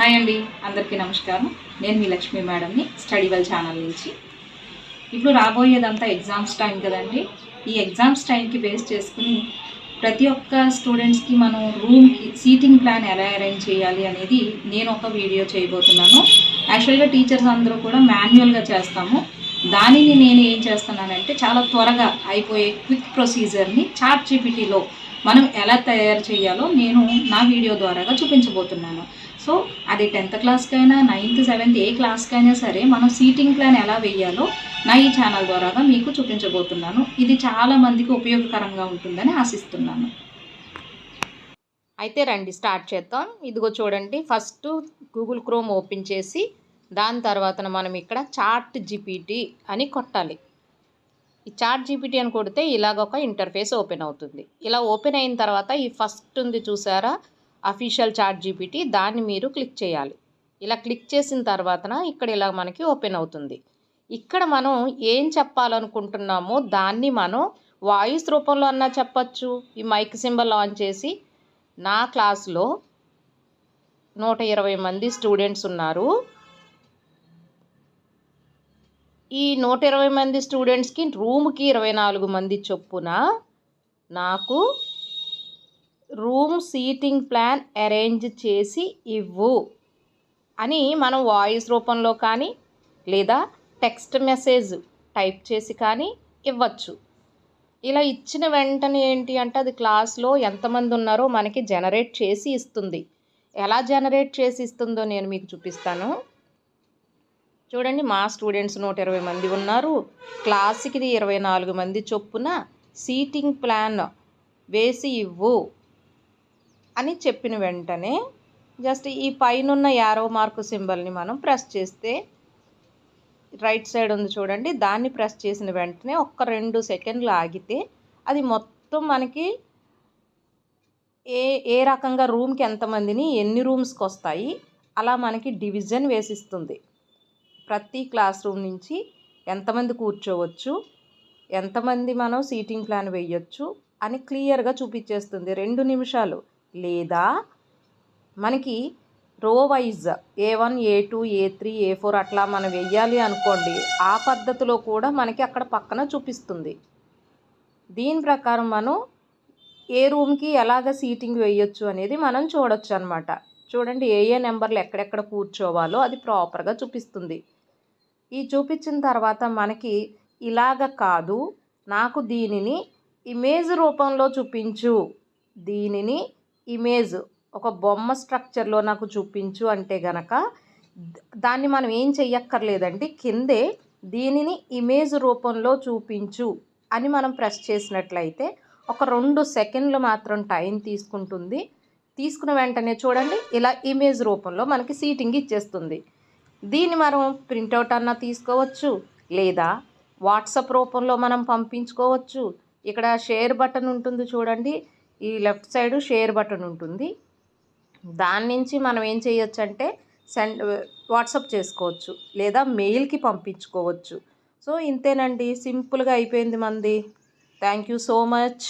Hi అండి, అందరికీ నమస్కారం. నేను మీ లక్ష్మీ మేడంని స్టడీ వెల్ ఛానల్ నుంచి. ఇప్పుడు రాబోయేదంతా ఎగ్జామ్స్ టైం కదండి. ఈ ఎగ్జామ్స్ టైంకి బేస్ చేసుకుని ప్రతి ఒక్క స్టూడెంట్స్కి మనం రూమ్కి సీటింగ్ ప్లాన్ ఎలా అరేంజ్ చేయాలి అనేది నేను ఒక వీడియో చేయబోతున్నాను. యాక్చువల్గా టీచర్స్ అందరూ కూడా మాన్యువల్గా చేస్తాము. దానిని నేను ఏం చేస్తున్నానంటే చాలా త్వరగా అయిపోయే క్విక్ ప్రొసీజర్ని చాట్ జీపీటీలో మనం ఎలా తయారు చేయాలో నేను నా వీడియో ద్వారాగా చూపించబోతున్నాను. సో అది 10th క్లాస్కైనా 9th 7th ఏ క్లాస్కైనా సరే మనం సీటింగ్ ప్లాన్ ఎలా వేయాలో నా ఈ ఛానల్ ద్వారాగా మీకు చూపించబోతున్నాను. ఇది చాలా మందికి ఉపయోగకరంగా ఉంటుందని ఆశిస్తున్నాను. అయితే రండి స్టార్ట్ చేద్దాం. ఇదిగో చూడండి, ఫస్ట్ గూగుల్ క్రోమ్ ఓపెన్ చేసి దాని తర్వాత మనం ఇక్కడ చాట్ జీపీటీ అని కొట్టాలి. ఈ చాట్ జీపీటీ అని కొడితే ఇలాగ ఒక ఇంటర్ఫేస్ ఓపెన్ అవుతుంది. ఇలా ఓపెన్ అయిన తర్వాత ఈ ఫస్ట్ ఉంది చూసారా, అఫీషియల్ చాట్ జీపీటీ, దాన్ని మీరు క్లిక్ చేయాలి. ఇలా క్లిక్ చేసిన తర్వాత ఇక్కడ ఇలా మనకి ఓపెన్ అవుతుంది. ఇక్కడ మనం ఏం చెప్పాలనుకుంటున్నామో దాన్ని మనం వాయిస్ రూపంలో అన్నా చెప్పచ్చు. ఈ మైక్ సింబల్ ఆన్ చేసి, నా క్లాస్లో 120 మంది స్టూడెంట్స్ ఉన్నారు. ఈ 120 మంది స్టూడెంట్స్కి రూమ్కి 24 మంది చొప్పున నాకు రూమ్ సీటింగ్ ప్లాన్ అరేంజ్ చేసి ఇవ్వు అని మనం వాయిస్ రూపంలో కానీ లేదా టెక్స్ట్ మెసేజ్ టైప్ చేసి కానీ ఇవ్వచ్చు. ఇలా ఇచ్చిన వెంటనే ఏంటి అంటే అది క్లాస్లో ఎంతమంది ఉన్నారో మనకి జనరేట్ చేసి ఇస్తుంది. ఎలా జనరేట్ చేసి ఇస్తుందో నేను మీకు చూపిస్తాను. చూడండి, మా స్టూడెంట్స్ 120 మంది ఉన్నారు. క్లాస్కి 24 మంది చొప్పున సీటింగ్ ప్లాన్ వేసి ఇవ్వు అని చెప్పిన వెంటనే జస్ట్ ఈ పైనున్న యారో మార్కు సింబల్ని మనం ప్రెస్ చేస్తే, రైట్ సైడ్ ఉంది చూడండి, దాన్ని ప్రెస్ చేసిన వెంటనే ఒక్క 2 సెకండ్లు ఆగితే అది మొత్తం మనకి ఏ రకంగా రూమ్కి ఎంతమందిని ఎన్ని రూమ్స్కి వస్తాయి అలా మనకి డివిజన్ వేసిస్తుంది. ప్రతి క్లాస్ రూమ్ నుంచి ఎంతమంది కూర్చోవచ్చు, ఎంతమంది మనం సీటింగ్ ప్లాన్ వేయచ్చు అని క్లియర్గా చూపించేస్తుంది. 2 నిమిషాలు. లేదా మనకి రో wise A1 A2 A3 A4 అట్లా మనం వెయ్యాలి అనుకోండి, ఆ పద్ధతిలో కూడా మనకి అక్కడ పక్కన చూపిస్తుంది. దీని ప్రకారం మనం ఏ రూమ్కి ఎలాగ సీటింగ్ వేయొచ్చు అనేది మనం చూడొచ్చు అనమాట. చూడండి, ఏ నెంబర్లు ఎక్కడెక్కడ కూర్చోవాలో అది ప్రాపర్గా చూపిస్తుంది. ఈ చూపించిన తర్వాత మనకి ఇలాగ కాదు, నాకు దీనిని ఇమేజ్ రూపంలో చూపించు, దీనిని ఇమేజ్ ఒక బొమ్మ స్ట్రక్చర్లో నాకు చూపించు అంటే గనక దాన్ని మనం ఏం చెయ్యక్కర్లేదండి. కిందే దీనిని ఇమేజ్ రూపంలో చూపించు అని మనం ప్రెస్ చేసినట్లయితే ఒక 2 సెకండ్లు మాత్రం టైం తీసుకుంటుంది. తీసుకున్న వెంటనే చూడండి, ఇలా ఇమేజ్ రూపంలో మనకి సీటింగ్ ఇచ్చేస్తుంది. దీన్ని మనం ప్రింటౌట్ అన్నా తీసుకోవచ్చు, లేదా వాట్సాప్ రూపంలో మనం పంపించుకోవచ్చు. ఇక్కడ షేర్ బటన్ ఉంటుంది చూడండి, ఈ లెఫ్ట్ సైడ్ షేర్ బటన్ ఉంటుంది. దాని నుంచి మనం ఏం చేయొచ్చు అంటే వాట్సాప్ చేసుకోవచ్చు, లేదా మెయిల్కి పంపించుకోవచ్చు. సో ఇంతేనండి, సింపుల్గా అయిపోయింది మంది. Thank you so much.